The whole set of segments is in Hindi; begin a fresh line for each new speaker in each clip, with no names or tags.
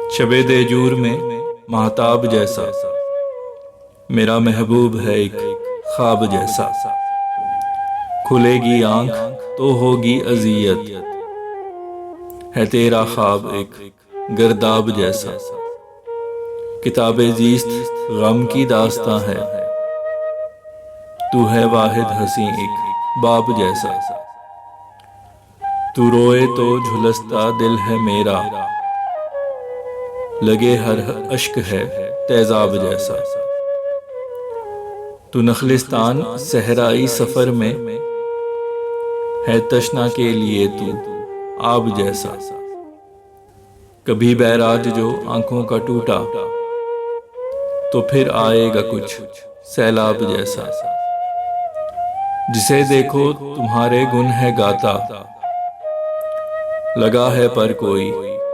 शबे देजूर में महताब जैसा मेरा महबूब है एक ख्वाब जैसा। खुलेगी आंख तो होगी अजियत, है तेरा ख्वाब एक गर्दाब जैसा। किताबे जीस्त गम की दास्तां है, तू है वाहिद हंसी एक बाब जैसा। तू रोए तो झुलसता दिल है मेरा, लगे हर अश्क है तेजाब जैसा। तू नखलिस्तान सहराई सफर में है तशना के लिए तू आब जैसा। कभी बैराज जो आंखों का टूटा तो फिर आएगा कुछ सैलाब जैसा। जिसे देखो तुम्हारे गुन है गाता, लगा है पर कोई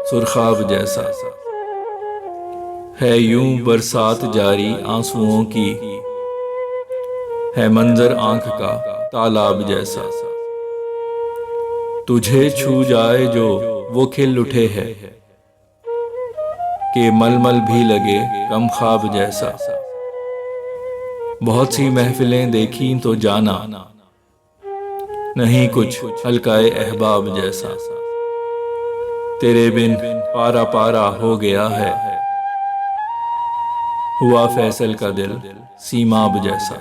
सुरखाब जैसा। है यूं बरसात जारी आंसुओं की, है मंजर आंख का तालाब जैसा। तुझे छू जाए जो वो खिल उठे है, कि मलमल भी लगे कम ख्वाब जैसा। बहुत सी महफिलें देखी तो जाना, नहीं कुछ हल्काए अहबाब जैसा। तेरे बिन पारा पारा हो गया है, हुआ फैसल का दिल सीमाब जैसा।